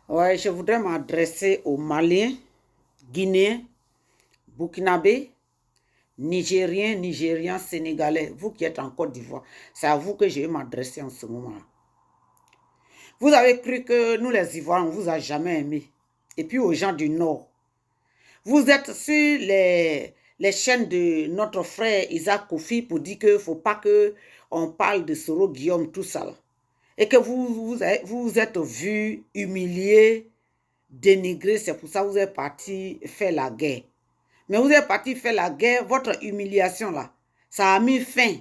Ouais, je voudrais m'adresser aux Maliens, Guinéens, Burkinabés, Nigériens, Nigérians, Sénégalais. Vous qui êtes en Côte d'Ivoire, c'est à vous que je vais m'adresser en ce moment-là. Vous avez cru que nous, les Ivoiriens, on ne vous a jamais aimé. Et puis aux gens du Nord. Vous êtes sur les chaînes de notre frère Isaac Kofi pour dire qu'il ne faut pas qu'on parle de Soro Guillaume, tout ça. Là. Et que vous êtes vu humilié, dénigré, c'est pour ça que vous êtes parti faire la guerre. Mais vous êtes parti faire la guerre, votre humiliation là, ça a mis fin.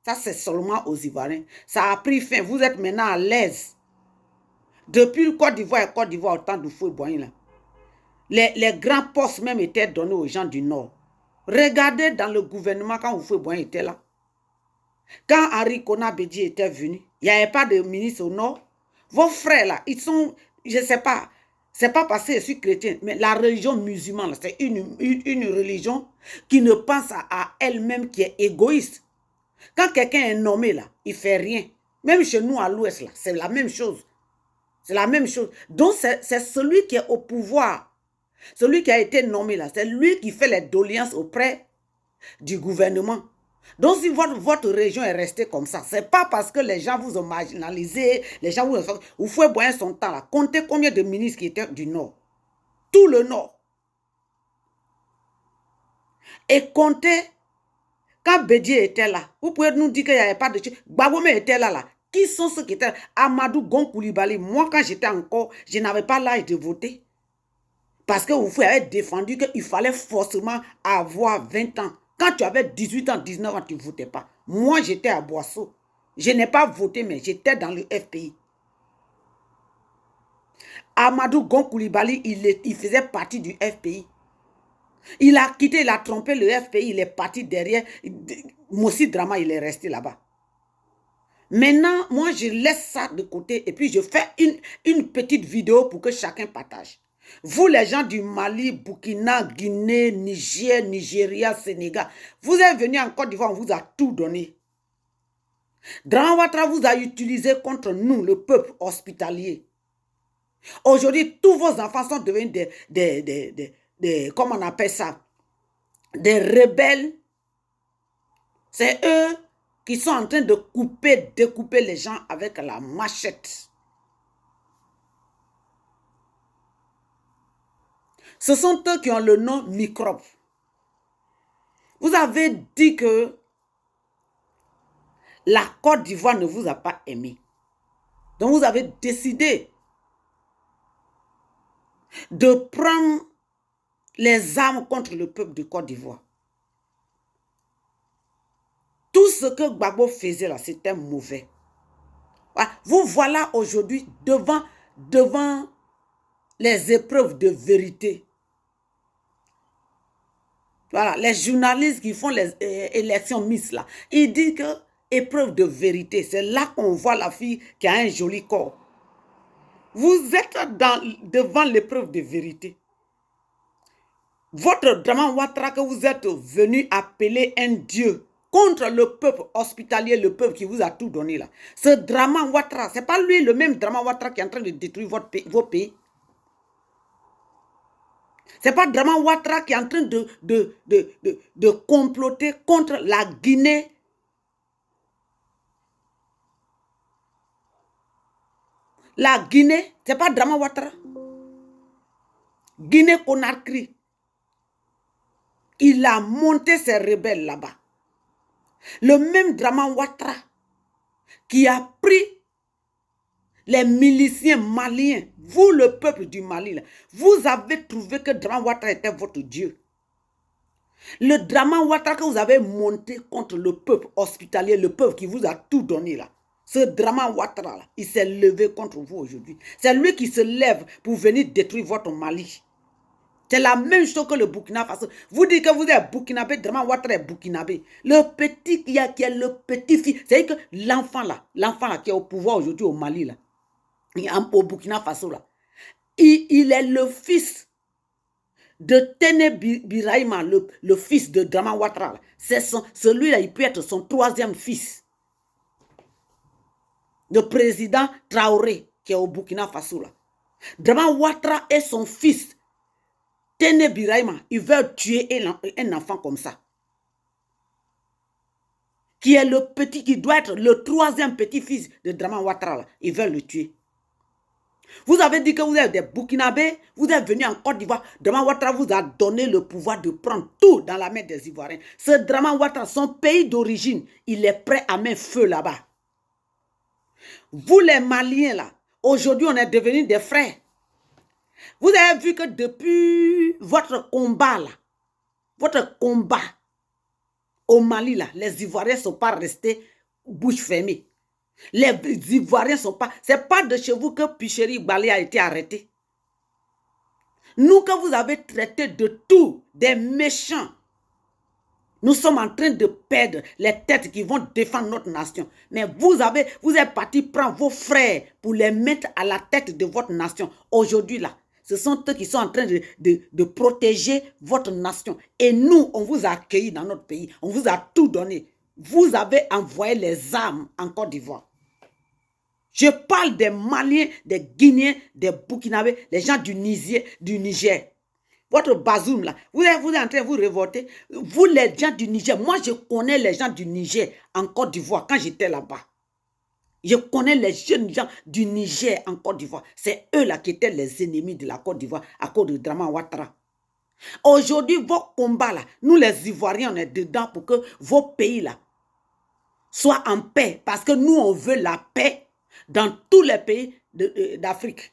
Ça, c'est seulement aux Ivoiriens. Ça a pris fin. Vous êtes maintenant à l'aise. Depuis le Côte d'Ivoire, au temps de Fouet-Boigny là, les grands postes même étaient donnés aux gens du Nord. Regardez dans le gouvernement quand Fouet-Boigny était là. Quand Henri Konan Bédié était venu, il n'y avait pas de ministre au Nord. Vos frères là, ils sont, je ne sais pas, c'est pas parce que je suis chrétien, mais la religion musulmane, c'est une religion qui ne pense à elle-même, qui est égoïste. Quand quelqu'un est nommé là, il ne fait rien. Même chez nous à l'ouest là, c'est la même chose. C'est la même chose. Donc c'est celui qui est au pouvoir, celui qui a été nommé là, c'est lui qui fait les doléances auprès du gouvernement. Donc si votre région est restée comme ça, ce n'est pas parce que les gens vous ont marginalisé, les gens vous faites boire son temps là. Comptez combien de ministres qui étaient du Nord. Tout le Nord. Et comptez, quand Bédié était là, vous pouvez nous dire qu'il n'y avait pas de... Gbagbo était là. Qui sont ceux qui étaient là? Amadou Gon Coulibaly. Moi, quand j'étais encore, je n'avais pas l'âge de voter. Parce que vous avez défendu qu'il fallait forcément avoir 20 ans. Quand tu avais 18 ans, 19 ans, tu ne votais pas. Moi, j'étais à Boisseau. Je n'ai pas voté, mais j'étais dans le FPI. Amadou Gon Coulibaly, il faisait partie du FPI. Il a quitté, il a trompé le FPI, il est parti derrière. Mossi Drama, il est resté là-bas. Maintenant, moi, je laisse ça de côté et puis je fais une petite vidéo pour que chacun partage. Vous, les gens du Mali, Burkina, Guinée, Niger, Nigeria, Sénégal, vous êtes venus en Côte d'Ivoire, on vous a tout donné. Dramane Ouattara vous a utilisé contre nous, le peuple hospitalier. Aujourd'hui, tous vos enfants sont devenus des comment on appelle ça, des rebelles. C'est eux qui sont en train de découper les gens avec la machette. Ce sont eux qui ont le nom microbe. Vous avez dit que la Côte d'Ivoire ne vous a pas aimé. Donc vous avez décidé de prendre les armes contre le peuple de Côte d'Ivoire. Tout ce que Gbagbo faisait là, c'était mauvais. Vous voilà aujourd'hui devant les épreuves de vérité. Voilà, les journalistes qui font les élections Miss là, ils disent que épreuve de vérité, c'est là qu'on voit la fille qui a un joli corps. Vous êtes devant l'épreuve de vérité. Votre Dramane Ouattara que vous êtes venu appeler un dieu contre le peuple hospitalier, le peuple qui vous a tout donné là. Ce Dramane Ouattara, ce n'est pas lui le même Dramane Ouattara qui est en train de détruire vos pays. Ce n'est pas Dramane Ouattara qui est en train de comploter contre la Guinée. La Guinée, ce n'est pas Dramane Ouattara. Guinée-Conakry. Il a monté ses rebelles là-bas. Le même Dramane Ouattara qui a pris les miliciens maliens, vous le peuple du Mali, là, vous avez trouvé que Dramane Ouattara était votre Dieu. Le Dramane Ouattara que vous avez monté contre le peuple hospitalier, le peuple qui vous a tout donné là, ce Dramane Ouattara là, il s'est levé contre vous aujourd'hui. C'est lui qui se lève pour venir détruire votre Mali. C'est la même chose que le Burkina Faso. Vous dites que vous êtes Burkinabé, Dramane Ouattara est Burkinabé. Le petit qui est le petit-fils, c'est-à-dire que l'enfant là qui est au pouvoir aujourd'hui au Mali là, au Burkina Faso là, il est le fils de Téné Birahima, le fils de Dramane Ouattara. C'est celui-là, il peut être son troisième fils. Le président Traoré qui est au Burkina Faso là. Draman Ouattara et son fils, Tene Biraima, ils veulent tuer un enfant comme ça. Qui est le petit, qui doit être le troisième petit-fils de Draman Ouattara. Ils veulent le tuer. Vous avez dit que vous êtes des Burkinabés, vous êtes venus en Côte d'Ivoire. Draman Ouattara vous a donné le pouvoir de prendre tout dans la main des Ivoiriens. Ce Draman Ouattara, son pays d'origine, il est prêt à mettre feu là-bas. Vous les Maliens là, aujourd'hui on est devenus des frères. Vous avez vu que depuis votre combat là, votre combat au Mali là, les Ivoiriens ne sont pas restés bouche fermée. Les Ivoiriens ne sont pas... C'est pas de chez vous que Picheri Balé a été arrêté. Nous que vous avez traité de tout, des méchants. Nous sommes en train de perdre les têtes qui vont défendre notre nation. Mais vous êtes parti prendre vos frères pour les mettre à la tête de votre nation. Aujourd'hui là, ce sont eux qui sont en train de protéger votre nation. Et nous, on vous a accueillis dans notre pays. On vous a tout donné. Vous avez envoyé les armes en Côte d'Ivoire. Je parle des Maliens, des Guinéens, des Burkinabés, les gens du Niger. Votre Bazoum là, vous êtes en train de vous révolter. Vous les gens du Niger, moi je connais les gens du Niger en Côte d'Ivoire quand j'étais là-bas. Je connais les jeunes gens du Niger en Côte d'Ivoire. C'est eux là qui étaient les ennemis de la Côte d'Ivoire à cause de Draman Ouattara. Aujourd'hui, vos combats là, nous les Ivoiriens, on est dedans pour que vos pays là soient en paix. Parce que nous, on veut la paix dans tous les pays d'Afrique.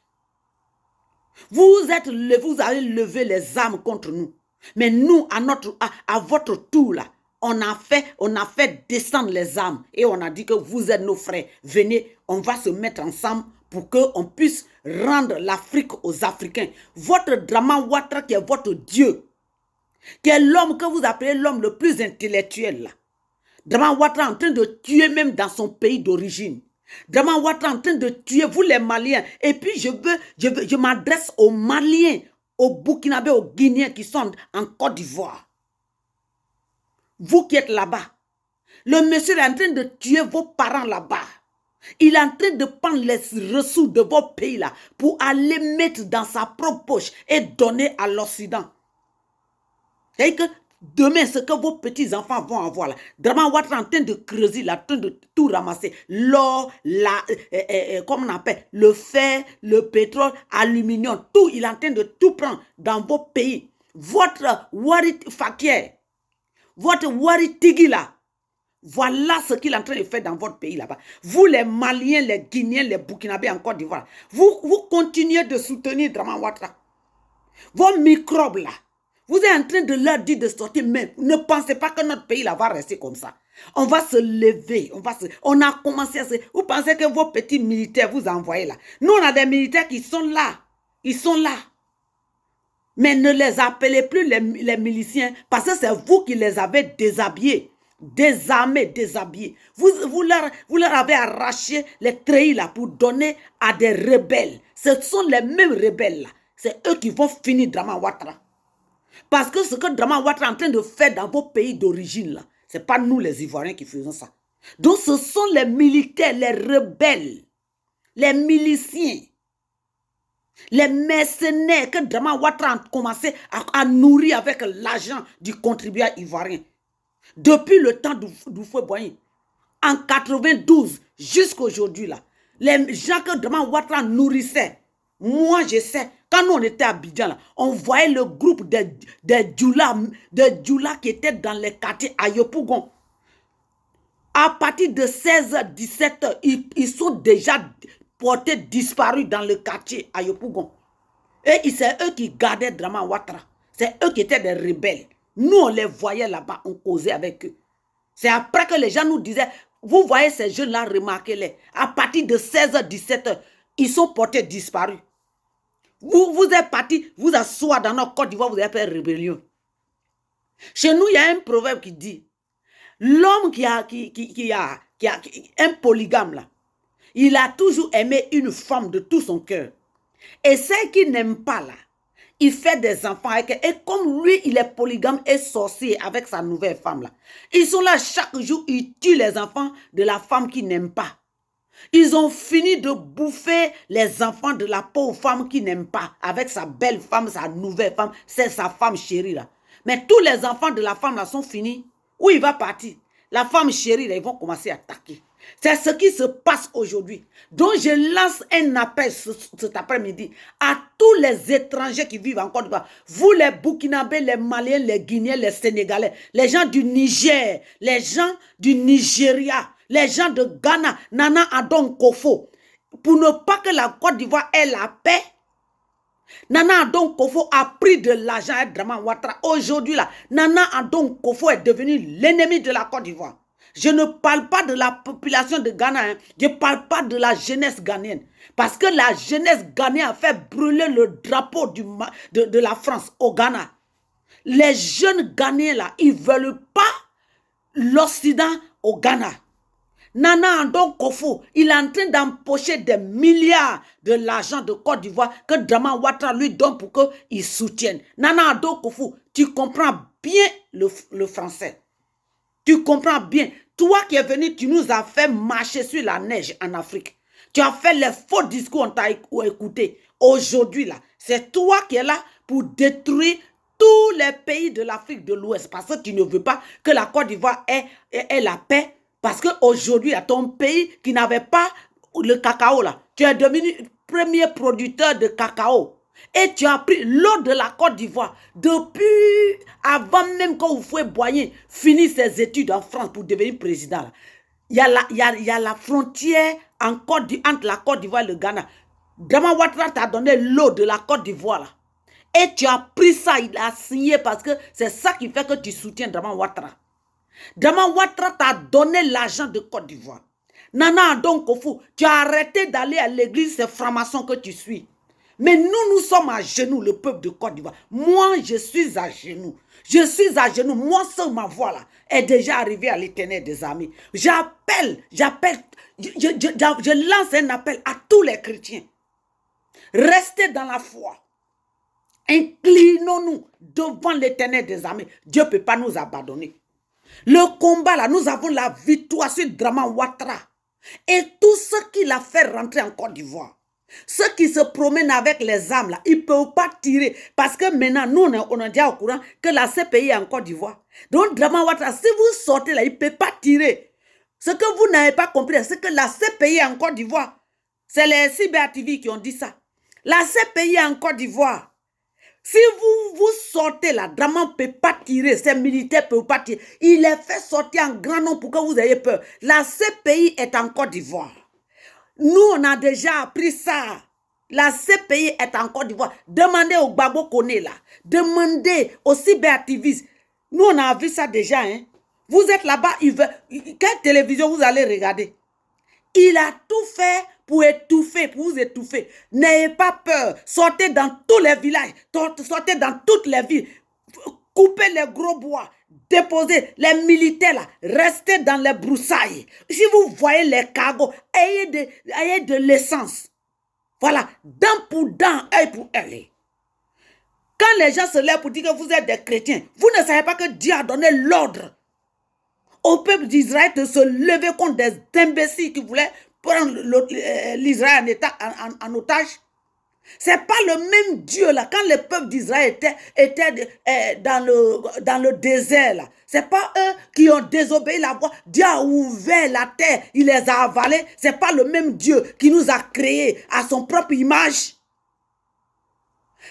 Vous avez levé les armes contre nous. Mais nous, à votre tour là, on a fait descendre les armes. Et on a dit que vous êtes nos frères. Venez, on va se mettre ensemble pour qu'on puisse rendre l'Afrique aux Africains. Votre Draman Ouattara qui est votre Dieu, qui est l'homme que vous appelez l'homme le plus intellectuel là. Draman Ouattara en train de tuer même dans son pays d'origine. Draman Ouattara en train de tuer vous les Maliens. Et puis je m'adresse aux Maliens, aux Burkinabés, aux Guinéens qui sont en Côte d'Ivoire. Vous qui êtes là-bas, le monsieur est en train de tuer vos parents là-bas. Il est en train de prendre les ressources de vos pays là pour aller mettre dans sa propre poche et donner à l'Occident. Et que demain, ce que vos petits-enfants vont avoir là, Draman Ouattara en train de creuser, là, en train de tout ramasser. L'or, comment on appelle, le fer, le pétrole, aluminium, tout, il est en train de tout prendre dans vos pays. Votre Wari Fakir, votre Wari Tigui là, voilà ce qu'il est en train de faire dans votre pays là-bas. Vous les Maliens, les Guinéens, les Burkinabés en Côte d'Ivoire, vous continuez de soutenir Draman Ouattara. Vos microbes là, vous êtes en train de leur dire de sortir, mais ne pensez pas que notre pays là va rester comme ça. On va se lever, on a commencé à se... Vous pensez que vos petits militaires vous envoyez là. Nous, on a des militaires qui sont là. Ils sont là. Mais ne les appelez plus les miliciens parce que c'est vous qui les avez déshabillés, désarmés, déshabillés. Vous leur avez arraché les treillis là pour donner à des rebelles. Ce sont les mêmes rebelles là. C'est eux qui vont finir Draman Ouattara. Parce que ce que Draman Ouattara est en train de faire dans vos pays d'origine, là, ce n'est pas nous les Ivoiriens qui faisons ça. Donc ce sont les militaires, les rebelles, les miliciens, les mercenaires que Draman Ouattara a commencé à nourrir avec l'argent du contribuable ivoirien. Depuis le temps d'Houphouët-Boigny, en 92 jusqu'à aujourd'hui, là, les gens que Draman Ouattara nourrissait, moi je sais, quand nous on était à Abidjan, là, on voyait le groupe des Djoula qui étaient dans les quartiers à Yopougon. À partir de 16h, 17h, ils sont déjà portés disparus dans le quartier à Yopougon. Et c'est eux qui gardaient Draman Ouattara. C'est eux qui étaient des rebelles. Nous, on les voyait là-bas, on causait avec eux. C'est après que les gens nous disaient, vous voyez ces jeunes-là, remarquez-les. À partir de 16h, 17h, ils sont portés disparus. Vous êtes partis, vous asseoir dans notre Côte d'Ivoire, vous avez fait rébellion. Chez nous, il y a un proverbe qui dit, l'homme qui a un polygame là, il a toujours aimé une femme de tout son cœur. Et celle qui n'aime pas là, il fait des enfants avec elle. Et comme lui, il est polygame et sorcier avec sa nouvelle femme là, ils sont là chaque jour, ils tuent les enfants de la femme qui n'aime pas. Ils ont fini de bouffer les enfants de la pauvre femme qui n'aime pas, avec sa belle femme, sa nouvelle femme, c'est sa femme chérie là. Mais tous les enfants de la femme là sont finis. Où il va partir? La femme chérie là, ils vont commencer à attaquer. C'est ce qui se passe aujourd'hui. Donc je lance un appel cet après-midi à tous les étrangers qui vivent en Côte d'Ivoire. Vous les Burkinabés, les Maliens, les Guinéens, les Sénégalais, les gens du Niger, les gens du Nigeria, les gens de Ghana, Nana Adon Kofo, pour ne pas que la Côte d'Ivoire ait la paix. Nana Adon Kofo a pris de l'argent à Draman Ouattara. Aujourd'hui, là, Nana Adon Kofo est devenu l'ennemi de la Côte d'Ivoire. Je ne parle pas de la population de Ghana, hein. Je ne parle pas de la jeunesse ghanéenne. Parce que la jeunesse ghanéenne a fait brûler le drapeau de la France au Ghana. Les jeunes Ghanéens, là, ils ne veulent pas l'Occident au Ghana. Nana Adon Kofo, il est en train d'empocher des milliards de l'argent de Côte d'Ivoire que Draman Ouattara lui donne pour qu'il soutienne. Nana Adon Kofo, tu comprends bien le français. Tu comprends bien. Toi qui es venu, tu nous as fait marcher sur la neige en Afrique. Tu as fait les faux discours, on t'a écouté. Aujourd'hui, là, c'est toi qui es là pour détruire tous les pays de l'Afrique de l'Ouest. Parce que tu ne veux pas que la Côte d'Ivoire ait la paix. Parce qu'aujourd'hui, ton pays qui n'avait pas le cacao, là, tu es devenu premier producteur de cacao. Et tu as pris l'eau de la Côte d'Ivoire depuis avant même qu'on vous Boigny finisse ses études en France pour devenir président. Il y a la frontière entre la Côte d'Ivoire et le Ghana. Draman Ouattara t'a donné l'eau de la Côte d'Ivoire. Et tu as pris ça, il a signé parce que c'est ça qui fait que tu soutiens Draman Ouattara. Draman Ouattara t'a donné l'argent de Côte d'Ivoire. Nana Adon Kofo, tu as arrêté d'aller à l'église, c'est franc-maçon que tu suis. Mais nous sommes à genoux, le peuple de Côte d'Ivoire. Moi, je suis à genoux. Je suis à genoux. Moi seul, ma voix là, est déjà arrivée à l'Éternel des armées. Je lance un appel à tous les chrétiens. Restez dans la foi. Inclinons-nous devant l'Éternel des armées. Dieu ne peut pas nous abandonner. Le combat là, nous avons la victoire sur Draman Ouattara. Et tous ceux qui l'a fait rentrer en Côte d'Ivoire. Ceux qui se promènent avec les armes, là, ils ne peuvent pas tirer. Parce que maintenant, nous, on est déjà au courant que la CPI est en Côte d'Ivoire. Donc, Draman Ouattara, si vous sortez là, il ne peut pas tirer. Ce que vous n'avez pas compris, c'est que la CPI est en Côte d'Ivoire. C'est les CBA-TV qui ont dit ça. La CPI est en Côte d'Ivoire. Si vous sortez là, Draman ne peut pas tirer, ces militaires ne peuvent pas tirer. Il est fait sortir en grand nombre pour que vous ayez peur. La CPI est en Côte d'Ivoire. Nous, on a déjà appris ça. La CPI est en Côte d'Ivoire. Demandez au Gbagbo Koné là. Demandez aux cyberactivistes. Nous, on a vu ça déjà. Hein. Vous êtes là-bas. Quelle télévision vous allez regarder? Il a tout fait pour étouffer, pour vous étouffer. N'ayez pas peur. Sortez dans tous les villages. Sortez dans toutes les villes. Coupez les gros bois. Déposez les militaires là, restez dans les broussailles. Si vous voyez les cargos, ayez de l'essence. Voilà, dent pour dent, œil pour œil. Quand les gens se lèvent pour dire que vous êtes des chrétiens, vous ne savez pas que Dieu a donné l'ordre au peuple d'Israël de se lever contre des imbéciles qui voulaient prendre l'Israël en otage. C'est pas le même Dieu là. Quand le peuple d'Israël était dans le désert là, c'est pas eux qui ont désobéi la voix. Dieu a ouvert la terre, il les a avalés. C'est pas le même Dieu qui nous a créés à son propre image.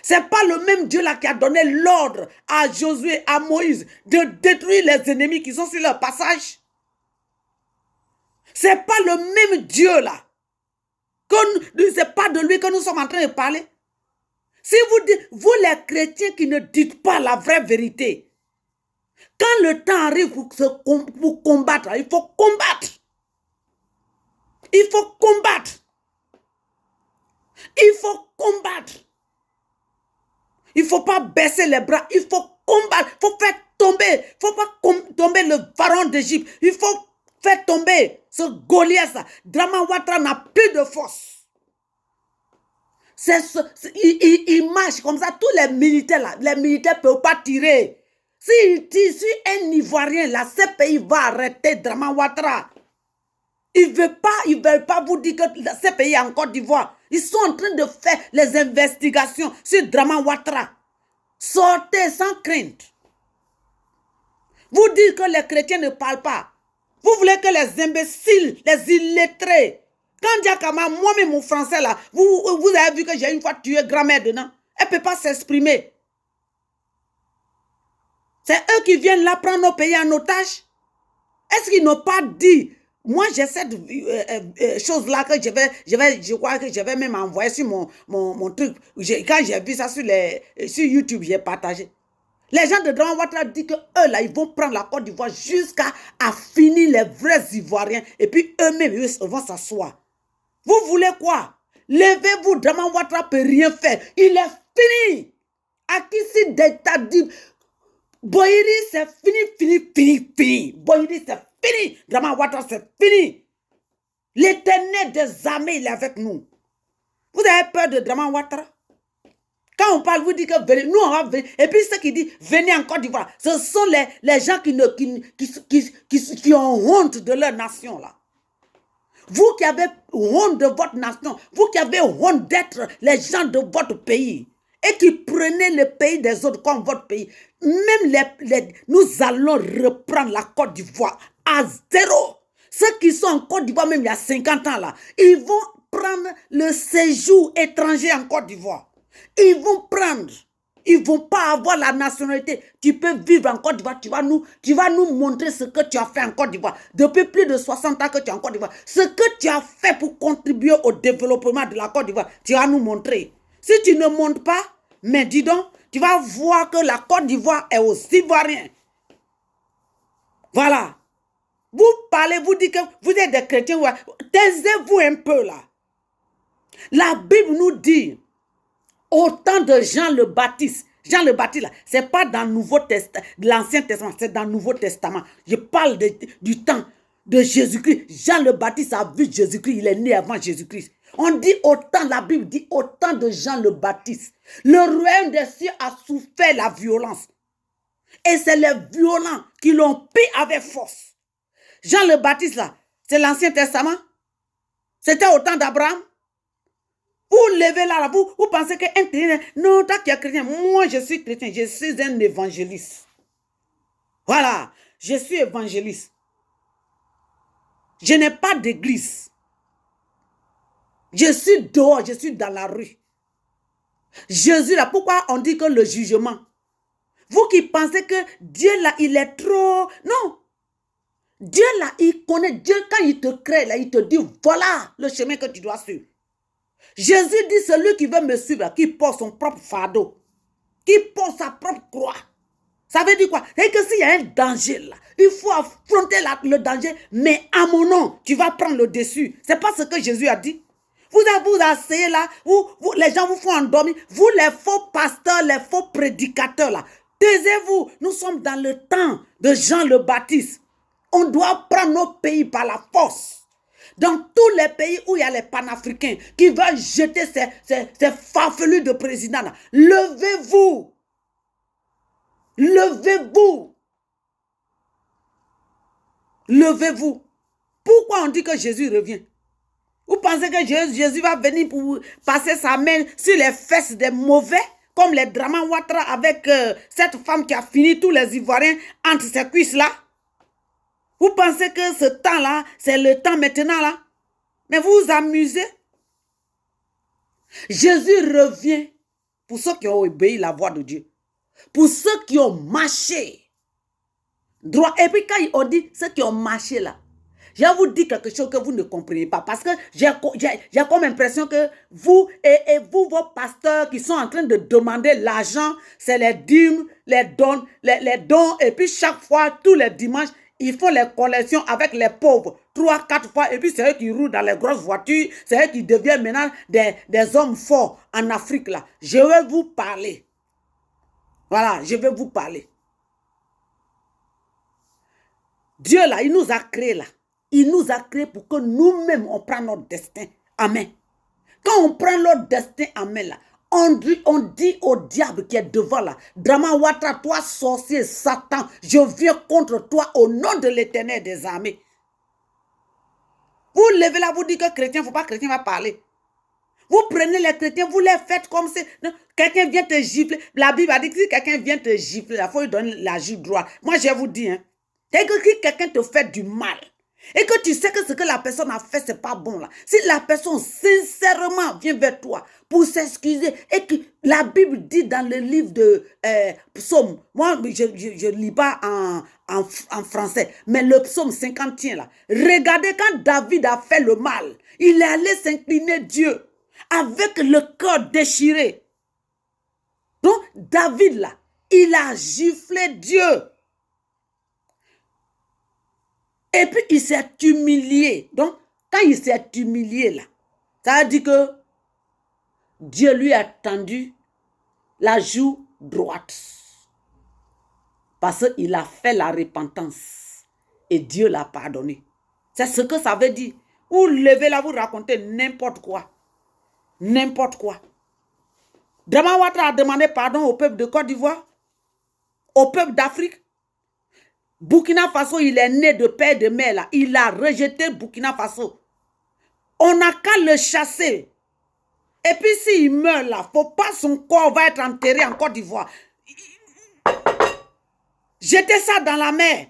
C'est pas le même Dieu là qui a donné l'ordre à Josué, à Moïse de détruire les ennemis qui sont sur leur passage. C'est pas le même Dieu là. C'est pas de lui que nous sommes en train de parler. Si vous dites, vous les chrétiens qui ne dites pas la vraie vérité, quand le temps arrive pour combattre, il faut combattre. Il faut combattre. Il faut combattre. Il ne faut pas baisser les bras. Il faut combattre. Il faut faire tomber. Il ne faut pas tomber le pharaon d'Égypte. Il faut faire tomber ce Goliath. Draman Ouattara n'a plus de force. Il marche comme ça. Tous les militaires là, les militaires ne peuvent pas tirer. Si un Ivoirien, la CPI va arrêter Draman Ouattara. Ils ne veulent pas vous dire que ces pays en Côte d'Ivoire, ils sont en train de faire les investigations sur Draman Ouattara. Sortez sans crainte. Vous dites que les chrétiens ne parlent pas. Vous voulez que les imbéciles, les illettrés, quand Diakama, moi-même mon français là, vous avez vu que j'ai une fois tué grand-mère dedans. Elle ne peut pas s'exprimer. C'est eux qui viennent là prendre nos pays en otage. Est-ce qu'ils n'ont pas dit? Moi, j'ai cette chose-là que je crois que je vais même envoyer sur mon truc. Quand j'ai vu ça sur YouTube, j'ai partagé. Les gens de Draman Ouattara disent qu'eux, là, ils vont prendre la Côte d'Ivoire jusqu'à finir les vrais Ivoiriens. Et puis eux-mêmes, ils vont s'asseoir. Vous voulez quoi? Levez-vous, Draman Ouattara ne peut rien faire. Il est fini. Akissi Deta dit, Boyeri, c'est fini. Boyeri, c'est fini. Draman Ouattara, c'est fini. L'Éternel des armées, il est avec nous. Vous avez peur de Draman Ouattara? Quand on parle, vous dites que venez, nous on va venir. Et puis ceux qui disent venez en Côte d'Ivoire, ce sont les gens qui ont honte de leur nation là. Vous qui avez honte de votre nation, vous qui avez honte d'être les gens de votre pays et qui prenez le pays des autres comme votre pays, même nous allons reprendre la Côte d'Ivoire à zéro. Ceux qui sont en Côte d'Ivoire, même il y a 50 ans là, ils vont prendre le séjour étranger en Côte d'Ivoire. Ils vont prendre. Ils ne vont pas avoir la nationalité. Tu peux vivre en Côte d'Ivoire. Tu vas nous montrer ce que tu as fait en Côte d'Ivoire. Depuis plus de 60 ans que tu es en Côte d'Ivoire. Ce que tu as fait pour contribuer au développement de la Côte d'Ivoire. Tu vas nous montrer. Si tu ne montres pas, mais dis donc, tu vas voir que la Côte d'Ivoire est aux Ivoiriens. Voilà. Vous parlez, vous dites que vous êtes des chrétiens. Taisez-vous un peu là. La Bible nous dit, au temps de Jean le Baptiste, là, c'est pas dans l'Ancien Testament, c'est dans le Nouveau Testament. Je parle du temps de Jésus-Christ. Jean le Baptiste a vu Jésus-Christ, il est né avant Jésus-Christ. On dit autant, la Bible dit autant de Jean le Baptiste. Le royaume des cieux a souffert la violence. Et c'est les violents qui l'ont pris avec force. Jean le Baptiste là, c'est l'Ancien Testament. C'était au temps d'Abraham. Vous levez là, vous pensez qu'un chrétien, non, toi qui es chrétien, moi je suis chrétien, je suis un évangéliste. Voilà, je suis évangéliste. Je n'ai pas d'église. Je suis dehors, je suis dans la rue. Jésus là, pourquoi on dit que le jugement? Vous qui pensez que Dieu là, il est trop... Non. Dieu là, il connaît. Dieu, quand il te crée là, il te dit, voilà le chemin que tu dois suivre. Jésus dit, celui qui veut me suivre, qui porte son propre fardeau, qui porte sa propre croix. Ça veut dire quoi? C'est que s'il y a un danger là, il faut affronter le danger, mais à mon nom, tu vas prendre le dessus. C'est pas ce que Jésus a dit. Vous asseyez là, les gens vous font endormir. Vous, les faux pasteurs, les faux prédicateurs là, taisez-vous. Nous sommes dans le temps de Jean le Baptiste. On doit prendre nos pays par la force. Dans tous les pays où il y a les panafricains qui veulent jeter ces farfelus de présidents là, levez-vous. Levez-vous. Levez-vous. Pourquoi on dit que Jésus revient? Vous pensez que Jésus va venir pour passer sa main sur les fesses des mauvais, comme les Draman Ouattara avec cette femme qui a fini tous les Ivoiriens entre ses cuisses là? Vous pensez que ce temps-là, c'est le temps maintenant là? Mais vous vous amusez. Jésus revient pour ceux qui ont obéi la voix de Dieu. Pour ceux qui ont marché droit. Et puis quand on dit ceux qui ont marché là, je vais vous dire quelque chose que vous ne comprenez pas. Parce que j'ai comme impression que vous et vous, vos pasteurs qui sont en train de demander l'argent, c'est les dîmes, les dons. Et puis chaque fois, tous les dimanches, ils font les collections avec les pauvres. 3, 4 fois. Et puis c'est eux qui roulent dans les grosses voitures. C'est eux qui deviennent maintenant des hommes forts en Afrique là. Je vais vous parler. Voilà, je vais vous parler. Dieu là, il nous a créés là. Il nous a créés pour que nous-mêmes, on prenne notre destin en main. Quand on prend notre destin en main là, on dit au diable qui est devant là, Draman Ouattara, toi sorcier, Satan, je viens contre toi au nom de l'Éternel des armées. Vous levez là, vous dites que chrétien, il ne faut pas que chrétien va parler. Vous prenez les chrétiens, vous les faites comme si quelqu'un vient te gifler. La Bible a dit que si quelqu'un vient te gifler, il faut lui donner la joue droite. Moi, je vous dis, hein, dès que si quelqu'un te fait du mal, et que tu sais que ce que la personne a fait, ce n'est pas bon là. Si la personne sincèrement vient vers toi pour s'excuser, et que la Bible dit dans le livre de Psaume, moi je ne lis pas en français, mais le Psaume 51 là, regardez quand David a fait le mal, il est allé s'incliner Dieu avec le cœur déchiré. Donc David là, il a giflé Dieu. Et puis, il s'est humilié. Donc, quand il s'est humilié, là, ça veut dire que Dieu lui a tendu la joue droite. Parce qu'il a fait la repentance. Et Dieu l'a pardonné. C'est ce que ça veut dire. Vous levez là, vous racontez n'importe quoi. N'importe quoi. Draman Ouattara a demandé pardon au peuple de Côte d'Ivoire, au peuple d'Afrique. Burkina Faso, il est né de père et de mère là. Il a rejeté Burkina Faso. On n'a qu'à le chasser. Et puis s'il meurt là, faut pas son corps va être enterré en Côte d'Ivoire. Jetez ça dans la mer.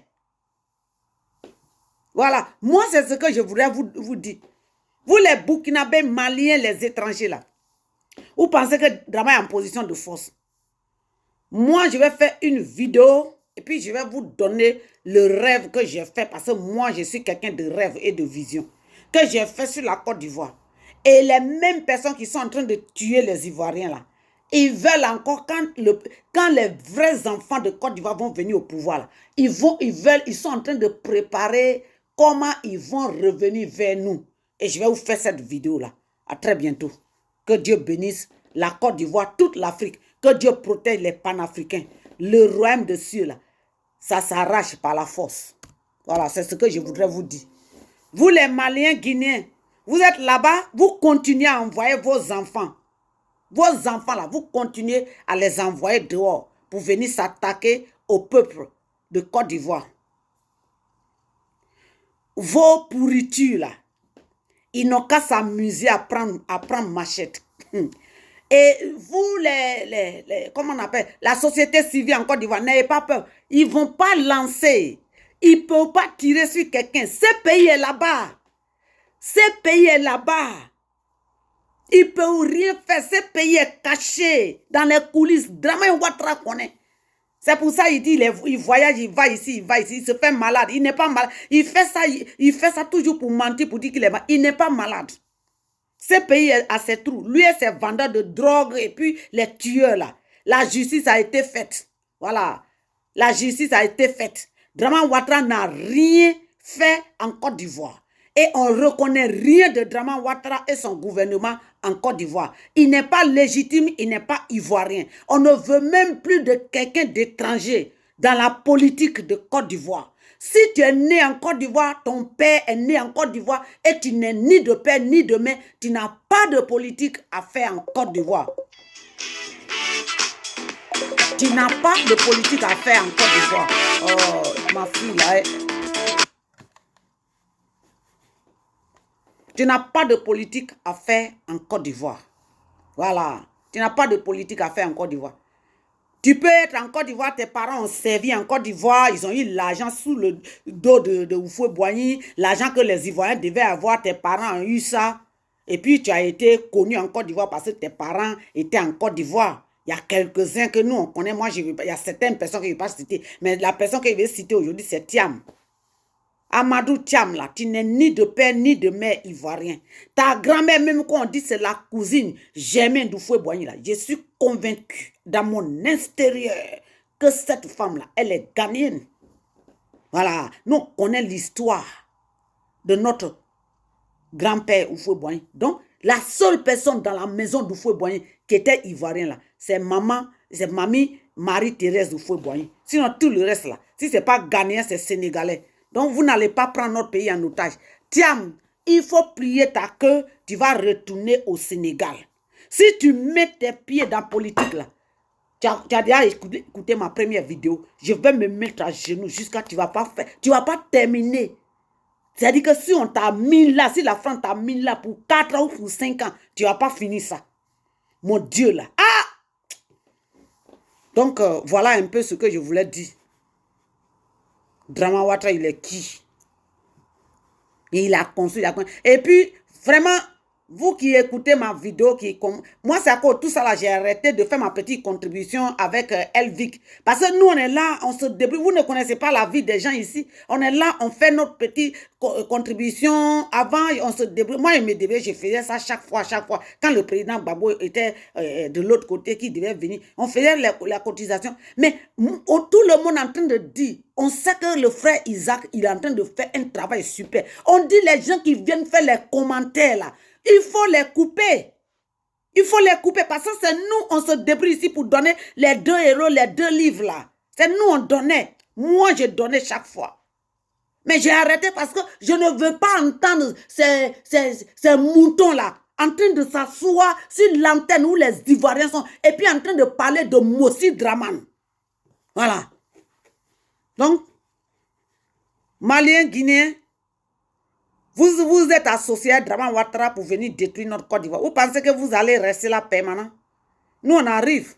Voilà. Moi, c'est ce que je voudrais vous dire. Vous les Burkinabés, Maliens, les étrangers là. Vous pensez que Drama est en position de force. Moi, je vais faire une vidéo. Et puis, je vais vous donner le rêve que j'ai fait. Parce que moi, je suis quelqu'un de rêve et de vision. Que j'ai fait sur la Côte d'Ivoire. Et les mêmes personnes qui sont en train de tuer les Ivoiriens là. Ils veulent encore, quand les vrais enfants de Côte d'Ivoire vont venir au pouvoir là. Ils sont en train de préparer comment ils vont revenir vers nous. Et je vais vous faire cette vidéo là. À très bientôt. Que Dieu bénisse la Côte d'Ivoire, toute l'Afrique. Que Dieu protège les panafricains. Le royaume de cieux là, ça s'arrache par la force. Voilà, c'est ce que je voudrais vous dire. Vous les Maliens, Guinéens, vous êtes là-bas, vous continuez à envoyer vos enfants. Vos enfants là, vous continuez à les envoyer dehors pour venir s'attaquer au peuple de Côte d'Ivoire. Vos pourritures là, ils n'ont qu'à s'amuser à prendre machette. Et vous, comment on appelle, la société civile en Côte d'Ivoire, n'ayez pas peur. Ils ne vont pas lancer. Ils ne peuvent pas tirer sur quelqu'un. Ce pays est là-bas. Ce pays est là-bas. Ils ne peuvent rien faire. Ce pays est caché dans les coulisses. Drama Ouattara connaît. C'est pour ça qu'il dit, il voyage, il va ici, il se fait malade. Il n'est pas malade. Il fait ça toujours pour mentir, pour dire qu'il est malade. Il n'est pas malade. Ce pays a ses trous. Lui et ses vendeurs de drogue et puis les tueurs là. La justice a été faite. Voilà. La justice a été faite. Draman Ouattara n'a rien fait en Côte d'Ivoire. Et on ne reconnaît rien de Draman Ouattara et son gouvernement en Côte d'Ivoire. Il n'est pas légitime, il n'est pas ivoirien. On ne veut même plus de quelqu'un d'étranger dans la politique de Côte d'Ivoire. Si tu es né en Côte d'Ivoire, ton père est né en Côte d'Ivoire et tu n'es ni de père ni de mère, tu n'as pas de politique à faire en Côte d'Ivoire. Tu n'as pas de politique à faire en Côte d'Ivoire. Oh, ma fille là. Tu n'as pas de politique à faire en Côte d'Ivoire. Voilà. Tu n'as pas de politique à faire en Côte d'Ivoire. Tu peux être en Côte d'Ivoire, tes parents ont servi en Côte d'Ivoire, ils ont eu l'argent sous le dos de Houphouët-Boigny, l'argent que les Ivoiriens devaient avoir, tes parents ont eu ça. Et puis tu as été connu en Côte d'Ivoire parce que tes parents étaient en Côte d'Ivoire. Il y a quelques-uns que nous on connaît, moi il y a certaines personnes que je ne vais pas citer, mais la personne que je vais citer aujourd'hui c'est Thiam. Amadou Thiam là, tu n'es ni de père ni de mère ivoirien. Ta grand-mère même quand on dit c'est la cousine Germaine d'Houphouët-Boigny là, je suis convaincu dans mon intérieur que cette femme là, elle est ghanéenne. Voilà, nous on connaît l'histoire de notre grand-père Houphouët-Boigny. Donc la seule personne dans la maison d'Houphouët-Boigny qui était ivoirien là, c'est mamie Marie-Thérèse d'Houphouët-Boigny. Sinon tout le reste là, si c'est pas ghanéen, c'est sénégalais. Donc, vous n'allez pas prendre notre pays en otage. Thiam, il faut plier ta queue, tu vas retourner au Sénégal. Si tu mets tes pieds dans la politique, là, tu as déjà écouté ma première vidéo, je vais me mettre à genoux jusqu'à tu vas pas terminer C'est-à-dire que si on t'a mis là, si la France t'a mis là pour 4 ans ou pour 5 ans, tu vas pas finir ça. Mon Dieu là. Ah! Donc, voilà un peu ce que je voulais dire. Drama Ouattara, il est qui? Et il a construit. Et puis, vraiment, vous qui écoutez ma vidéo, moi, c'est à cause de tout ça là, j'ai arrêté de faire ma petite contribution avec Elvic. Parce que nous, on est là, on se débrouille. Vous ne connaissez pas la vie des gens ici. On est là, on fait notre petite contribution. Avant, on se débrouille. Moi, je me débrouille, je faisais ça chaque fois. Quand le président Gbagbo était de l'autre côté, qui devait venir, on faisait la cotisation. Mais tout le monde est en train de dire, on sait que le frère Isaac, il est en train de faire un travail super. On dit les gens qui viennent faire les commentaires là, il faut les couper. Il faut les couper parce que c'est nous, on se débrouille ici pour donner les 2 euros, les 2 livres là. C'est nous, on donnait. Moi, je donnais chaque fois. Mais j'ai arrêté parce que je ne veux pas entendre ces moutons-là en train de s'asseoir sur l'antenne où les Ivoiriens sont et puis en train de parler de Mossi Draman. Voilà. Donc, Maliens, Guinéens, vous êtes associés à Draman Ouattara pour venir détruire notre Côte d'Ivoire. Vous pensez que vous allez rester là permanent? Nous, on arrive.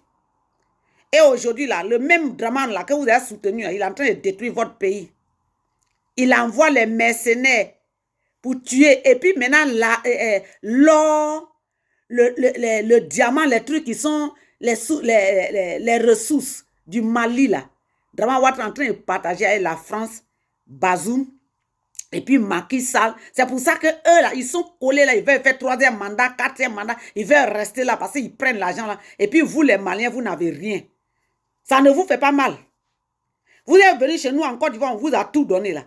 Et aujourd'hui, là, le même Draman là, que vous avez soutenu, il est en train de détruire votre pays. Il envoie les mercenaires pour tuer. Et puis maintenant, l'or, le diamant, les trucs qui sont les ressources du Mali, là. Draman Ouattara est en train de partager avec la France, Bazoum, et puis Macky Sall. C'est pour ça que eux, là, ils sont collés là. Ils veulent faire 3e mandat, 4e mandat. Ils veulent rester là parce qu'ils prennent l'argent là. Et puis vous, les Maliens, vous n'avez rien. Ça ne vous fait pas mal. Vous êtes venus chez nous en Côte d'Ivoire, on vous a tout donné là.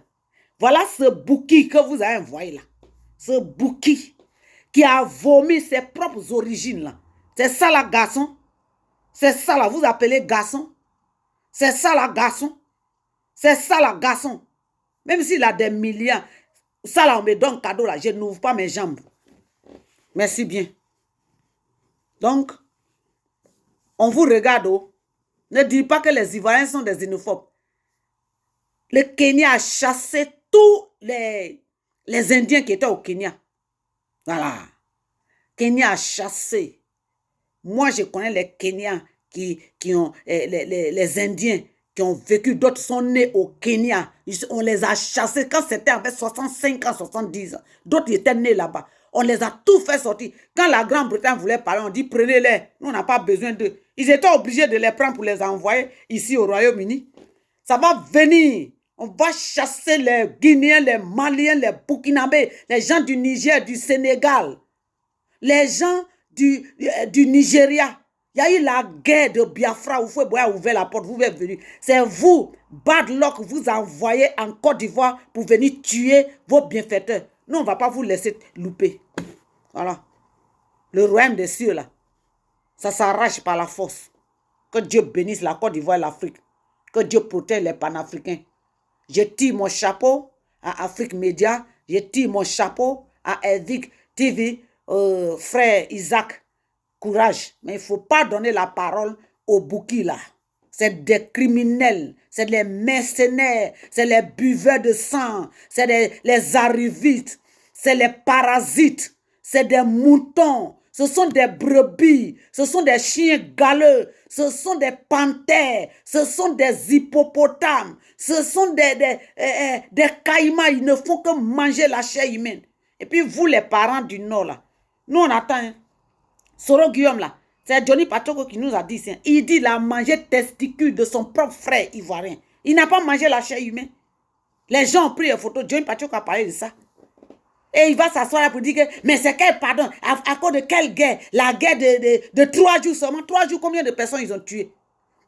Voilà ce bouki que vous avez envoyé là. Ce bouki qui a vomi ses propres origines là. C'est ça là, garçon. C'est ça là, vous appelez garçon. C'est ça là, garçon. C'est ça là, garçon. Même s'il a des millions, ça là, on me donne cadeau là, je n'ouvre pas mes jambes. Merci bien. Donc, on vous regarde. Oh. Ne dites pas que les Ivoiriens sont des xénophobes. Le Kenya a chassé tous les Indiens qui étaient au Kenya. Voilà. Kenya a chassé. Moi, je connais les Kenyans qui ont, les Indiens qui ont vécu, d'autres sont nés au Kenya. On les a chassés quand c'était avec 65 ans, 70 ans. D'autres étaient nés là-bas. On les a tous fait sortir. Quand la Grande-Bretagne voulait parler, on dit prenez-les. Nous, on n'a pas besoin d'eux. Ils étaient obligés de les prendre pour les envoyer ici au Royaume-Uni. Ça va venir. On va chasser les Guinéens, les Maliens, les Burkinabés, les gens du Niger, du Sénégal, les gens du Nigeria. Il y a eu la guerre de Biafra, où vous avez ouvert la porte, vous êtes venus. C'est vous, bad luck, vous envoyez en Côte d'Ivoire pour venir tuer vos bienfaiteurs. Nous, on ne va pas vous laisser louper. Voilà. Le royaume des cieux, là, ça s'arrache par la force. Que Dieu bénisse la Côte d'Ivoire et l'Afrique. Que Dieu protège les panafricains. Je tire mon chapeau à Afrique Média. Je tire mon chapeau à Elvic TV, frère Isaac. Courage. Mais il ne faut pas donner la parole aux bouquis là. C'est des criminels. C'est des mercenaires. C'est les buveurs de sang. C'est les arrivistes. C'est les parasites. C'est des moutons. Ce sont des brebis. Ce sont des chiens galeux. Ce sont des panthères. Ce sont des hippopotames. Ce sont des caïmans. Ils ne font que manger la chair humaine. Et puis vous, les parents du Nord, là, nous, on attend. Hein. Soro Guillaume, là, c'est Johnny Patoko qui nous a dit ça. Il dit qu'il a mangé testicule de son propre frère ivoirien. Il n'a pas mangé la chair humaine. Les gens ont pris les photos. Johnny Patoko a parlé de ça. Et il va s'asseoir là pour dire que, mais c'est quel pardon? À cause de quelle guerre? La guerre de 3 jours seulement. 3 jours, combien de personnes ils ont tué?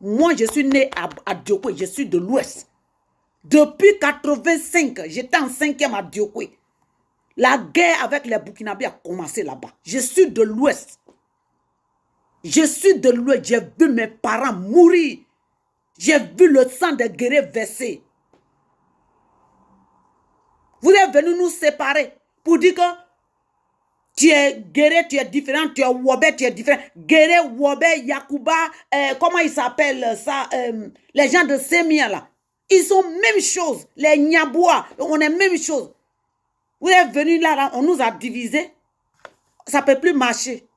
Moi, je suis né à Diokwe. Je suis de l'Ouest. Depuis 85, j'étais en 5e à Diokwe. La guerre avec les Burkinabés a commencé là-bas. Je suis de l'Ouest. Je suis de l'Ouest. J'ai vu mes parents mourir. J'ai vu le sang des guerriers verser. Vous êtes venus nous séparer pour dire que tu es guerrier, tu es différent, tu es Wobé, tu es différent. Guerrier, Wobé, Yakuba, comment ils s'appellent ça? Les gens de Sémia là. Ils sont même chose. Les Nyabois, on est même chose. Vous êtes venus là, on nous a divisés. Ça ne peut plus marcher.